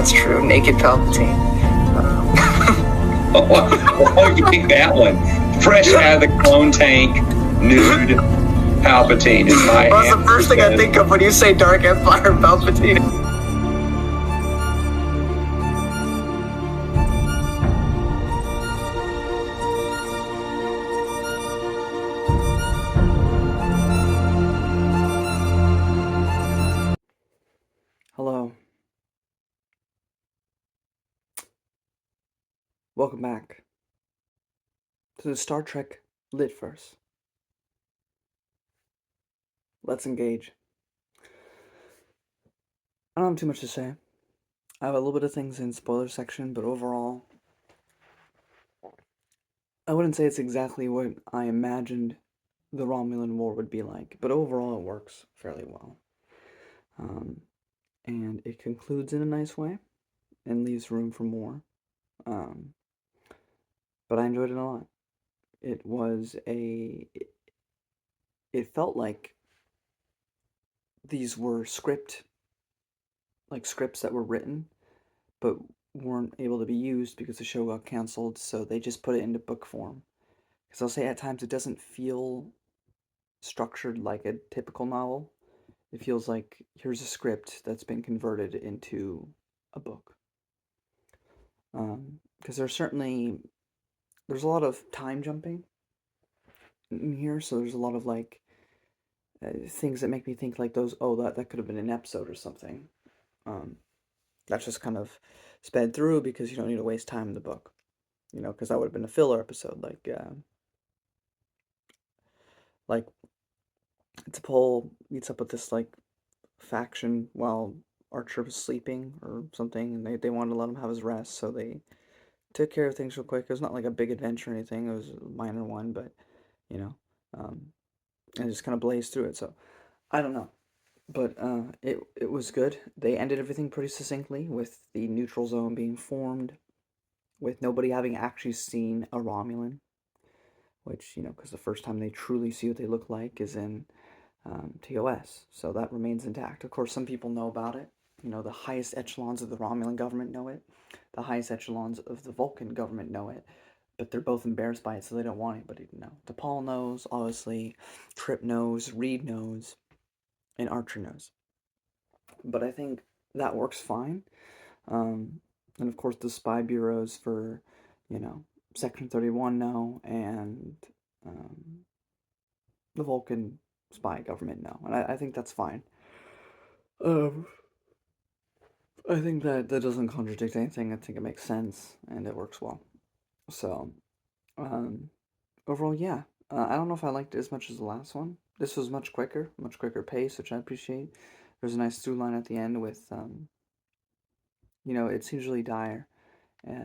that's true. Naked Palpatine. Oh, you pick that one. Fresh out of the clone tank, nude Palpatine is my Well, that's the first thing I think of when you say Dark Empire Palpatine. Hello. Welcome back to the Star Trek Litverse. Let's engage. I don't have too much to say. I have a little bit of things in spoiler section, but overall, I wouldn't say it's exactly what I imagined the Romulan War would be like, but overall it works fairly well. And it concludes in a nice way and leaves room for more. But I enjoyed it a lot. It felt like these were scripts that were written, but weren't able to be used because the show got canceled, so they just put it into book form. Because I'll say at times it doesn't feel structured like a typical novel. It feels like here's a script that's been converted into a book. Because there's a lot of time jumping in here, so there's a lot of things that make me think like those. Oh, that could have been an episode or something. That's just kind of sped through because you don't need to waste time in the book, because that would have been a filler episode, like T'Pol meets up with this faction while Archer was sleeping or something, and they wanted to let him have his rest, so they took care of things real quick. It was not like a big adventure or anything; it was a minor one, but and just kind of blazed through it. So I don't know, but it was good. They ended everything pretty succinctly with the neutral zone being formed, with nobody having actually seen a Romulan, which because the first time they truly see what they look like is in TOS, so that remains intact. Of course, some people know about it. The highest echelons of the Romulan government know it. The highest echelons of the Vulcan government know it. But they're both embarrassed by it, so they don't want anybody to know. T'Pol knows, obviously. Trip knows, Reed knows, and Archer knows. But I think that works fine. And of course, the spy bureaus for, Section 31 know, and the Vulcan spy government know. And I think that's fine. I think that doesn't contradict anything. I think it makes sense, and it works well. So, overall, yeah. I don't know if I liked it as much as the last one. This was much quicker pace, which I appreciate. There's a nice through line at the end with, it's usually dire,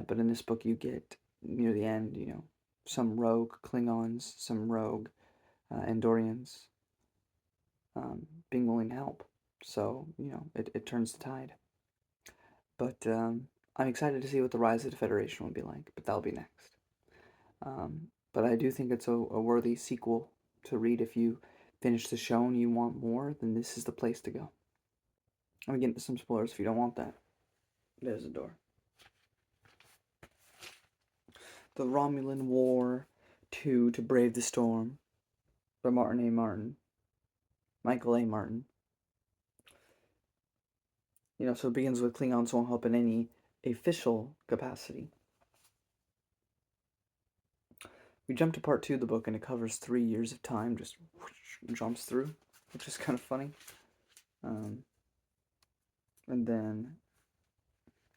but in this book you get near the end, some rogue Klingons, some rogue Andorians being willing to help. So, it turns the tide. But I'm excited to see what the Rise of the Federation will be like, but that'll be next. But I do think it's a worthy sequel to read. If you finish the show and you want more, then this is the place to go. I'm getting into some spoilers if you don't want that. There's the door. The Romulan War 2 to Brave the Storm by Michael A. Martin. So it begins with Klingons won't help in any official capacity. We jump to part 2 of the book, and it covers 3 years of time, just jumps through, which is kind of funny. And then,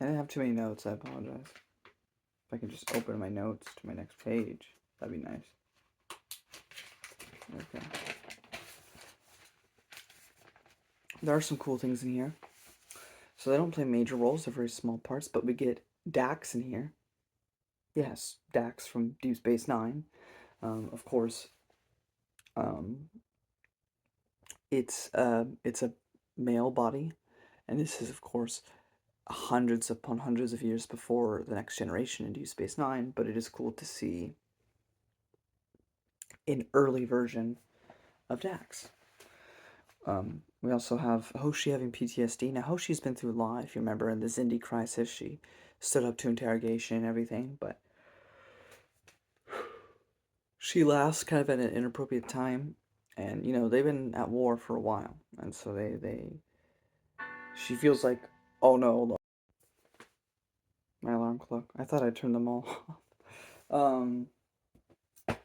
I didn't have too many notes, I apologize. If I can just open my notes to my next page, that'd be nice. Okay. There are some cool things in here. So they don't play major roles, they're very small parts, but we get Dax in here. Yes, Dax from Deep Space Nine. Of course, it's a male body, and this is, of course, hundreds upon hundreds of years before the Next Generation in Deep Space Nine, but it is cool to see an early version of Dax. We also have Hoshi having PTSD. Now, Hoshi's been through a lot, if you remember, in the Zindi crisis. She stood up to interrogation and everything, but she laughs kind of at an inappropriate time. And, they've been at war for a while. And so she feels like, oh no, hold on. My alarm clock. I thought I'd turn them all off.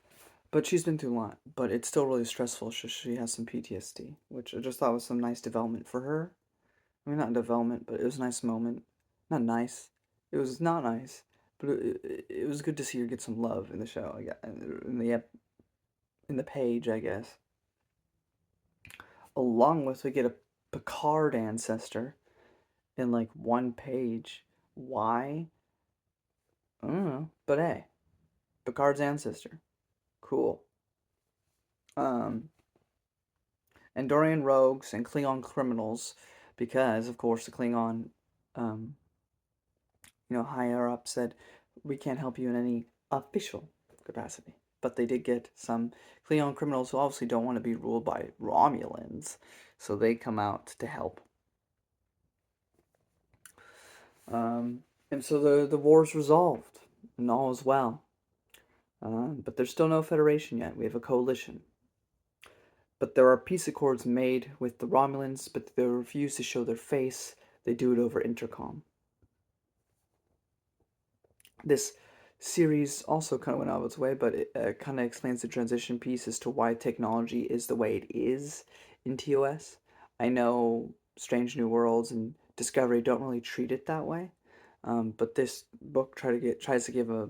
But she's been through a lot. But it's still really stressful. She has some PTSD, which I just thought was some nice development for her. I mean, not development, but it was a nice moment. Not nice. It was not nice, but it was good to see her get some love in the show. In the page, I guess. Along with, we get a Picard ancestor in like one page. Why? I don't know. But hey, Picard's ancestor. Cool. Um, Andorian rogues and Klingon criminals, because of course the Klingon, um, higher up said we can't help you in any official capacity. But they did get some Klingon criminals who obviously don't want to be ruled by Romulans, so they come out to help. And so the war's resolved, and all is well. But there's still no federation yet. We have a coalition. But there are peace accords made with the Romulans, but they refuse to show their face. They do it over intercom. This series also kind of went out of its way, but it kind of explains the transition piece as to why technology is the way it is in TOS. I know Strange New Worlds and Discovery don't really treat it that way, but this book tries to give a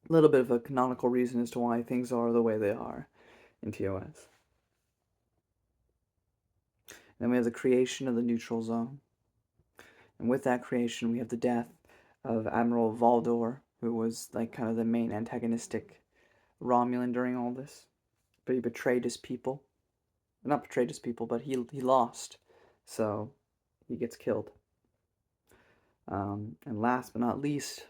little bit of a canonical reason as to why things are the way they are in TOS. Then we have the creation of the neutral zone. And with that creation, we have the death of Admiral Valdor, who was like kind of the main antagonistic Romulan during all this. But he betrayed his people. Not betrayed his people, but he lost. So he gets killed. And last but not least,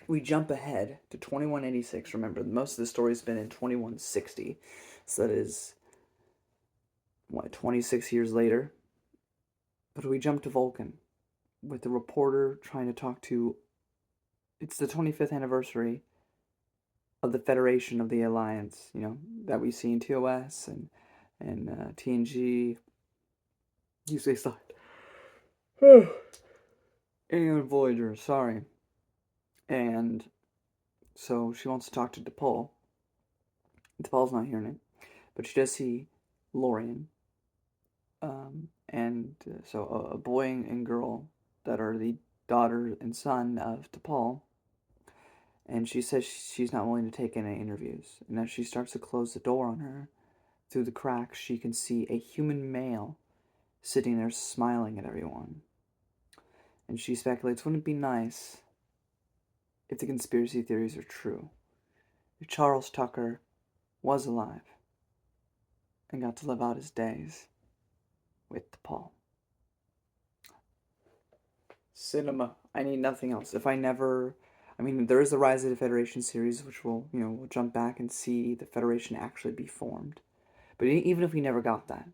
we jump ahead to 2186. Remember, most of the story's been in 2160. So that is, 26 years later? But we jump to Vulcan with the reporter trying to talk to. It's the 25th anniversary of the Federation of the Alliance, that we see in TOS and TNG. You say sorry. Alien Voyager, sorry. And so she wants to talk to DePaul. DePaul's not hearing it, but she does see Lorian. So a boy and girl that are the daughter and son of DePaul. And she says she's not willing to take any interviews. And as she starts to close the door on her, through the cracks, she can see a human male sitting there smiling at everyone. And she speculates, wouldn't it be nice if the conspiracy theories are true? If Charles Tucker was alive and got to live out his days with DePaul. Cinema. I need nothing else. There is the Rise of the Federation series, which we'll jump back and see the Federation actually be formed. But even if we never got that,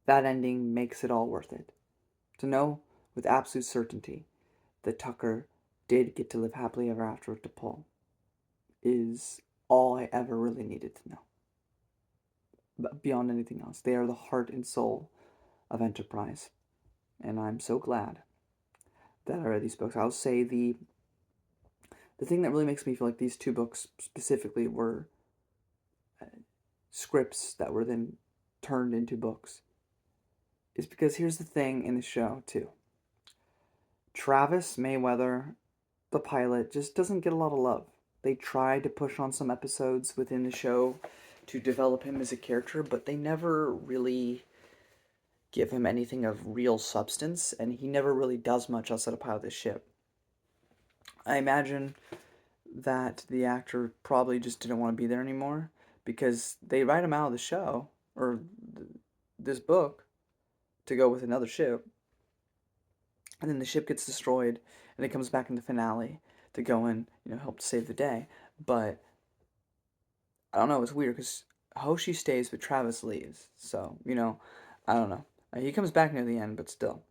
that ending makes it all worth it. To know with absolute certainty that Tucker did get to live happily ever after with DePaul is all I ever really needed to know. But beyond anything else, they are the heart and soul of Enterprise. And I'm so glad that I read these books. I'll say the thing that really makes me feel like these two books specifically were scripts that were then turned into books is because here's the thing in the show, too. Travis Mayweather, the pilot, just doesn't get a lot of love. They tried to push on some episodes within the show to develop him as a character, but they never really give him anything of real substance, and he never really does much outside of pilot the ship. I imagine that the actor probably just didn't want to be there anymore because they write him out of the show or this book to go with another ship, and then the ship gets destroyed, and it comes back in the finale to go and help to save the day. But I don't know, it's weird because Hoshi stays, but Travis leaves. So, I don't know. He comes back near the end, but still.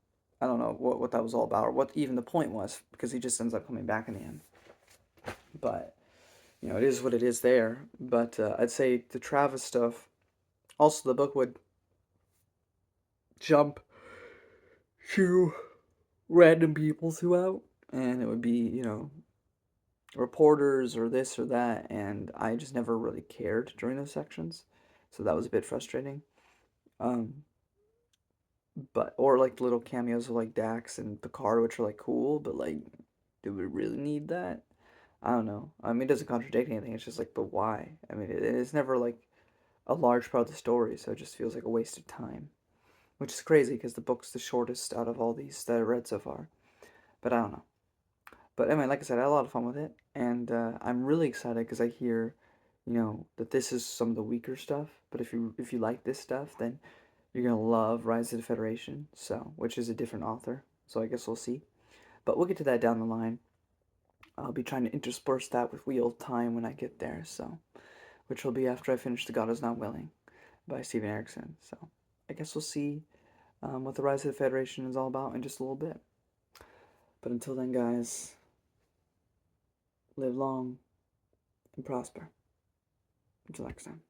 I don't know what that was all about or what even the point was because he just ends up coming back in the end. But, it is what it is there. But I'd say the Travis stuff, also the book would jump to random people throughout, and it would be, reporters or this or that, and I just never really cared during those sections, so that was a bit frustrating. Um, but or like little cameos of like Dax and Picard, which are like cool, but like, do we really need that? I don't know. I mean, it doesn't contradict anything. It's just like, but why? I mean, it's never like a large part of the story, so it just feels like a waste of time, which is crazy because the book's the shortest out of all these that I've read so far. But I don't know. But anyway, like I said, I had a lot of fun with it, and I'm really excited because I hear, that this is some of the weaker stuff. But if you like this stuff, then you're gonna love Rise of the Federation, so which is a different author. So I guess we'll see. But we'll get to that down the line. I'll be trying to intersperse that with Wheel of Time when I get there. So, which will be after I finish The God Is Not Willing by Steven Erikson. So I guess we'll see what the Rise of the Federation is all about in just a little bit. But until then, guys, live long and prosper. Until next time.